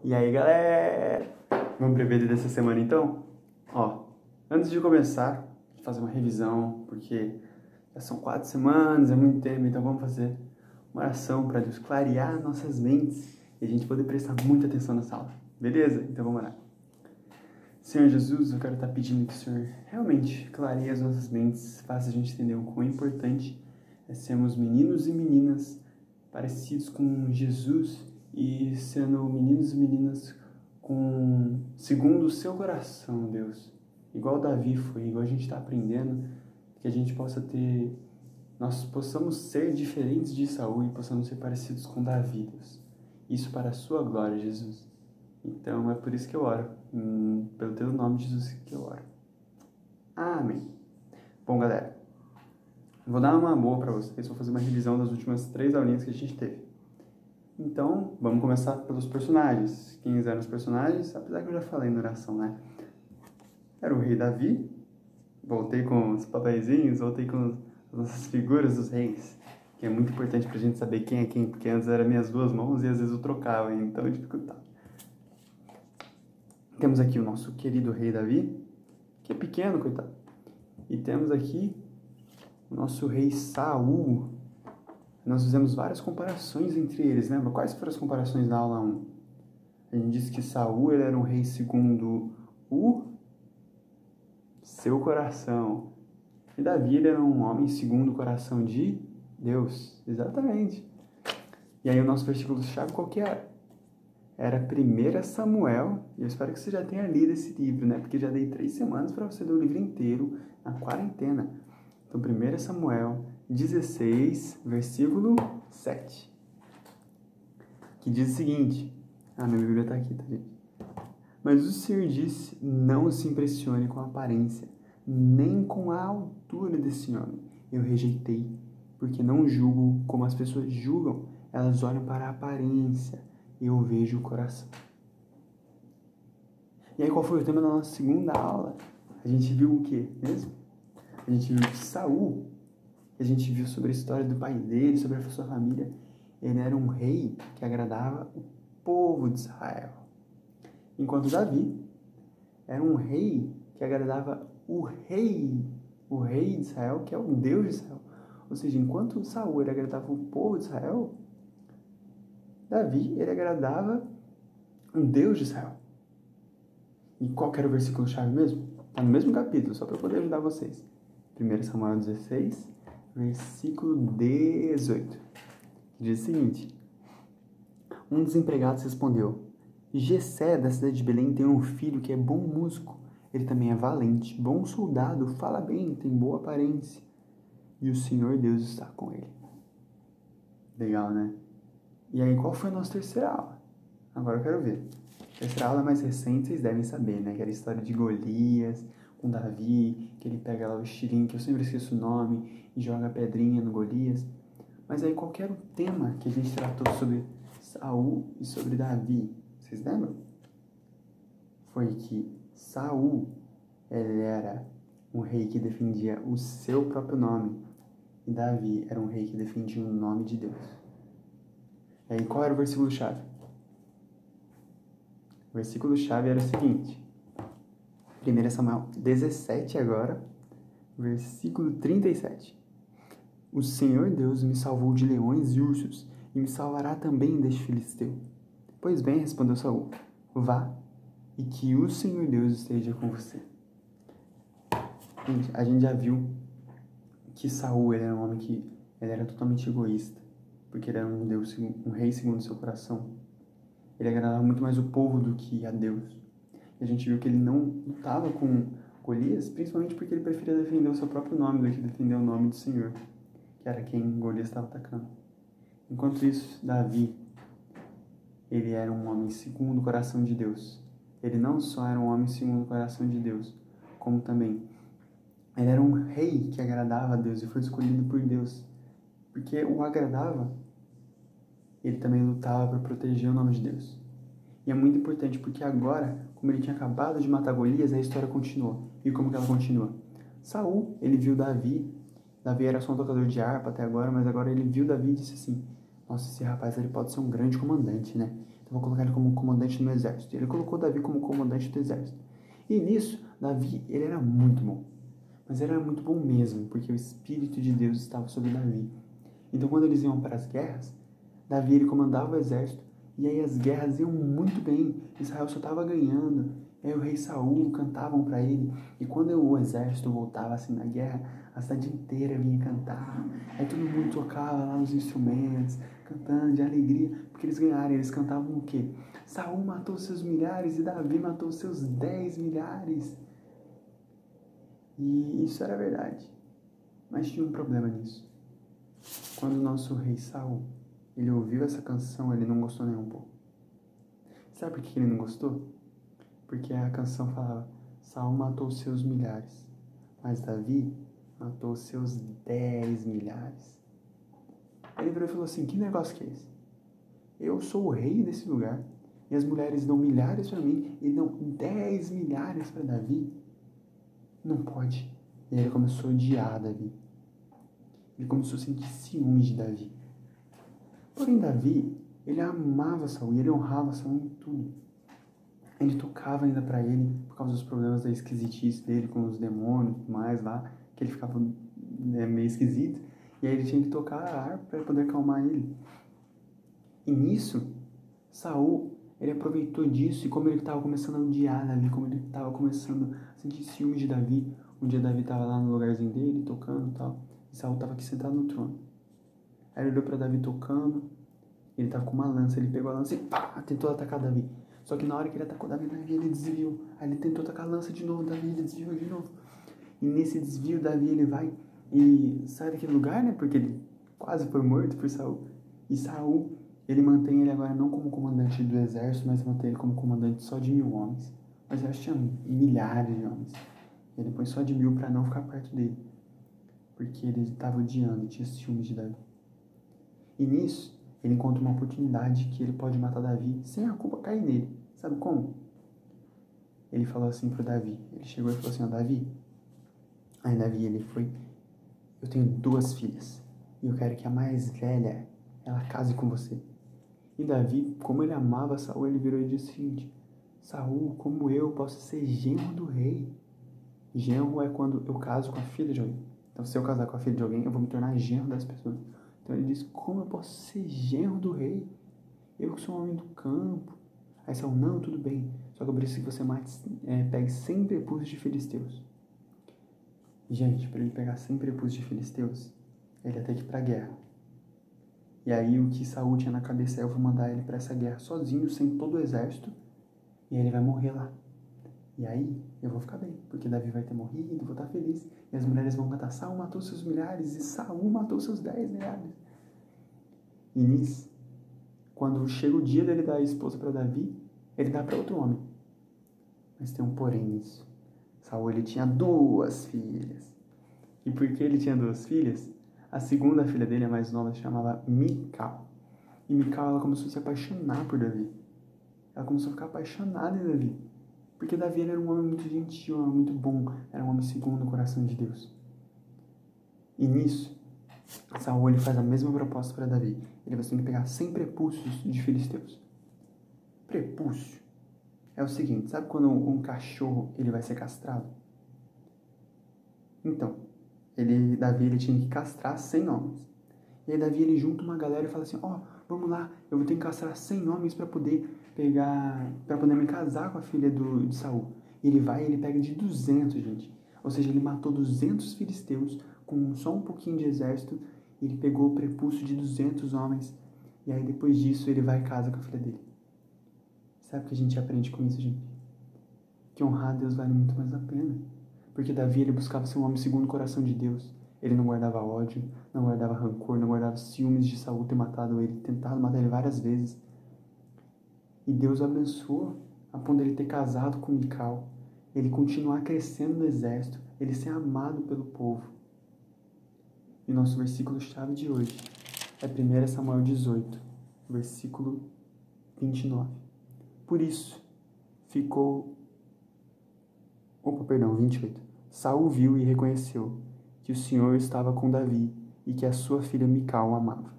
E aí, galera? Vamos pro EBD dessa semana, então? Ó, antes de começar, vou fazer uma revisão, porque já são 4 semanas, é muito tempo, então vamos fazer uma oração para Deus clarear nossas mentes e a gente poder prestar muita atenção nessa aula. Beleza? Então vamos lá. Senhor Jesus, eu quero estar pedindo que o Senhor realmente clareie as nossas mentes, faça a gente entender o quão importante é sermos meninos e meninas parecidos com Jesus e sendo meninos e meninas segundo o seu coração, Deus. Igual Davi foi, igual a gente está aprendendo, que a gente nós possamos ser diferentes de Saul e possamos ser parecidos com Davi, Deus. Isso para a sua glória, Jesus. Então é por isso que eu oro, pelo teu nome, Jesus, que eu oro. Amém. Bom, galera, vou dar uma boa para vocês, vou fazer uma revisão das últimas 3 aulinhas que a gente teve. Então, vamos começar pelos personagens. Quem eram os personagens? Apesar que eu já falei na oração, né? Era o rei Davi, voltei com os papeizinhos, voltei com as nossas figuras dos reis, que é muito importante pra gente saber quem é quem, porque antes eram minhas 2 mãos e às vezes eu trocava, então eu dificultava. Temos aqui o nosso querido rei Davi, que é pequeno, coitado. E temos aqui o nosso rei Saul. Nós fizemos várias comparações entre eles, lembra? Quais foram as comparações da aula 1? A gente disse que Saul ele era um rei segundo o seu coração. E Davi ele era um homem segundo o coração de Deus. Exatamente. E aí o nosso versículo-chave qual que era? Era 1 Samuel, e eu espero que você já tenha lido esse livro, né? Porque já dei 3 semanas para você ler o livro inteiro na quarentena. Então, 1 Samuel 16, versículo 7. Que diz o seguinte. Minha Bíblia está aqui, tá, gente? Mas o Senhor disse, não se impressione com a aparência, nem com a altura desse homem. Eu rejeitei, porque não julgo como as pessoas julgam. Elas olham para a aparência. Eu vejo o coração. E aí, qual foi o tema da nossa segunda aula? A gente viu o quê mesmo? A gente viu que Saul, a gente viu sobre a história do pai dele, sobre a sua família. Ele era um rei que agradava o povo de Israel. Enquanto Davi era um rei que agradava o rei de Israel, que é o Deus de Israel. Ou seja, enquanto Saul ele agradava o povo de Israel, Davi, ele agradava um Deus de Israel. E qual que era o versículo-chave mesmo? Está no mesmo capítulo, só para eu poder ajudar vocês. 1 Samuel 16, versículo 18. Diz o seguinte. Um dos empregados respondeu, Jessé, da cidade de Belém, tem um filho que é bom músico. Ele também é valente, bom soldado, fala bem, tem boa aparência. E o Senhor Deus está com ele. Legal, né? E aí, qual foi a nossa terceira aula? Agora eu quero ver. A terceira aula mais recente, vocês devem saber, né? Que era a história de Golias, com Davi, que ele pega lá o estilingue, que eu sempre esqueço o nome, e joga a pedrinha no Golias. Mas aí, qual que era o tema que a gente tratou sobre Saul e sobre Davi? Vocês lembram? Foi que Saul, ele era um rei que defendia o seu próprio nome, e Davi era um rei que defendia o nome de Deus. E aí, qual era o versículo-chave? O versículo-chave era o seguinte. 1 Samuel 17 agora, versículo 37. O Senhor Deus me salvou de leões e ursos, e me salvará também deste filisteu. Pois bem, respondeu Saul, vá, e que o Senhor Deus esteja com você. Gente, a gente já viu que Saul ele era um homem que ele era totalmente egoísta. Porque ele era um rei segundo o seu coração. Ele agradava muito mais o povo do que a Deus. E a gente viu que ele não lutava com Golias, principalmente porque ele preferia defender o seu próprio nome do que defender o nome do Senhor, que era quem Golias estava atacando. Enquanto isso, Davi, ele era um homem segundo o coração de Deus. Ele não só era um homem segundo o coração de Deus, como também ele era um rei que agradava a Deus e foi escolhido por Deus. Porque o agradava, ele também lutava para proteger o nome de Deus. E é muito importante, porque agora, como ele tinha acabado de matar Golias, a história continuou. E como que ela continua? Saul, ele viu Davi era só um tocador de harpa até agora, mas agora ele viu Davi e disse assim, nossa, esse rapaz ele pode ser um grande comandante, né? Então vou colocar ele como comandante do meu exército. Ele colocou Davi como comandante do exército. E nisso, Davi, ele era muito bom. Mas ele era muito bom mesmo, porque o Espírito de Deus estava sobre Davi. Então quando eles iam para as guerras, Davi ele comandava o exército, e aí as guerras iam muito bem. Israel só estava ganhando. Aí o rei Saul cantavam para ele. E quando o exército voltava assim na guerra, a cidade inteira vinha cantar. Aí todo mundo tocava lá os instrumentos, cantando de alegria, porque eles ganharam. Eles cantavam o quê? Saul matou seus milhares e Davi matou seus 10 milhares. E isso era verdade. Mas tinha um problema nisso. Quando o nosso rei Saul, ele ouviu essa canção, ele não gostou nem um pouco. Sabe por que ele não gostou? Porque a canção falava, Saul matou seus milhares, mas Davi matou seus 10 milhares. Ele virou e falou assim, que negócio que é esse? Eu sou o rei desse lugar, e as mulheres dão milhares para mim, e dão 10 milhares para Davi? Não pode. E aí ele começou a odiar Davi. Ele começou a sentir ciúmes de Davi. Porém, Davi, ele amava Saul e ele honrava Saul em tudo. Ele tocava ainda para ele, por causa dos problemas da esquisitice dele com os demônios e tudo mais lá, que ele ficava meio esquisito. E aí ele tinha que tocar a harpa para poder acalmar ele. E nisso, Saul, ele aproveitou disso e como ele estava começando a odiar Davi, como ele estava começando a sentir ciúmes de Davi, um dia Davi estava lá no lugarzinho dele, tocando e tal, e Saul estava aqui sentado no trono. Aí ele olhou para Davi tocando, ele estava com uma lança, ele pegou a lança e pá, tentou atacar Davi. Só que na hora que ele atacou Davi, ele desviou. Aí ele tentou atacar a lança de novo, Davi, ele desviou de novo. E nesse desvio, Davi, ele vai e sai daquele lugar, né? Porque ele quase foi morto por Saul. E Saul, ele mantém ele agora não como comandante do exército, mas mantém ele como comandante só de 1000 homens. Mas eu acho que tinha milhares de homens. Ele põe só de 1000 para não ficar perto dele. Porque ele estava odiando e tinha ciúmes de Davi. E nisso, ele encontra uma oportunidade que ele pode matar Davi sem a culpa cair nele. Sabe como? Ele falou assim pro Davi. Ele chegou e falou assim, ó, Davi. Aí Davi, ele foi, eu tenho 2 filhas. E eu quero que a mais velha, ela case com você. E Davi, como ele amava Saul, ele virou e disse o seguinte, Saul, como eu posso ser genro do rei? Genro é quando eu caso com a filha de alguém. Então, se eu casar com a filha de alguém, eu vou me tornar genro das pessoas. Então ele disse, como eu posso ser genro do rei? Eu que sou um homem do campo. Aí Saul, não, tudo bem. Só que eu preciso que você pegue 100 prepúcios de filisteus. E, gente, para ele pegar 100 prepúcios de filisteus, ele ia ter que ir pra guerra. E aí o que Saul tinha na cabeça é, eu vou mandar ele para essa guerra sozinho, sem todo o exército, e aí ele vai morrer lá. E aí eu vou ficar bem, porque Davi vai ter morrido, vou estar feliz. E as mulheres vão cantar, Saul matou seus milhares e Saul matou seus 10 milhares. E nisso, quando chega o dia dele dar a esposa para Davi, ele dá para outro homem. Mas tem um porém nisso. Saul, ele tinha 2 filhas. E porque ele tinha 2 filhas, a segunda filha dele, a mais nova, se chamava Mical. E Mical, ela começou a se apaixonar por Davi. Ela começou a ficar apaixonada em Davi. Porque Davi era um homem muito gentil, um homem muito bom. Era um homem segundo o coração de Deus. E nisso, Saul ele faz a mesma proposta para Davi. Ele vai ter que pegar 100 prepúcios de filisteus. Prepúcio é o seguinte, sabe quando um cachorro ele vai ser castrado? Então, Davi ele tinha que castrar 100 homens. E aí Davi ele junta uma galera e fala assim, vamos lá, eu vou ter que castrar 100 homens para poder me casar com a filha de Saul. E ele vai e ele pega de 200, gente. Ou seja, ele matou 200 filisteus com só um pouquinho de exército. E ele pegou o prepúcio de 200 homens. E aí depois disso ele vai e casa com a filha dele. Sabe o que a gente aprende com isso, gente? Que honrar a Deus vale muito mais a pena. Porque Davi, ele buscava ser um homem segundo o coração de Deus. Ele não guardava ódio, não guardava rancor, não guardava ciúmes de Saul ter matado ele, tentado matar ele várias vezes. E Deus o abençoou a ponto de ele ter casado com Mical, ele continuar crescendo no exército, ele ser amado pelo povo. E nosso versículo-chave de hoje é 1 Samuel 18, versículo 29. Por isso, 28. Saul viu e reconheceu que o Senhor estava com Davi e que a sua filha Mical o amava.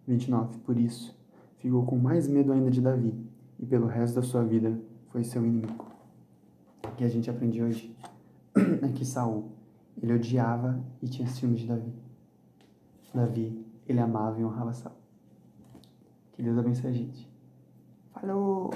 29. Por isso, ficou com mais medo ainda de Davi, e pelo resto da sua vida foi seu inimigo. O que a gente aprende hoje é que Saul, ele odiava e tinha ciúme de Davi. Davi, ele amava e honrava Saul. Que Deus abençoe a gente. Falou!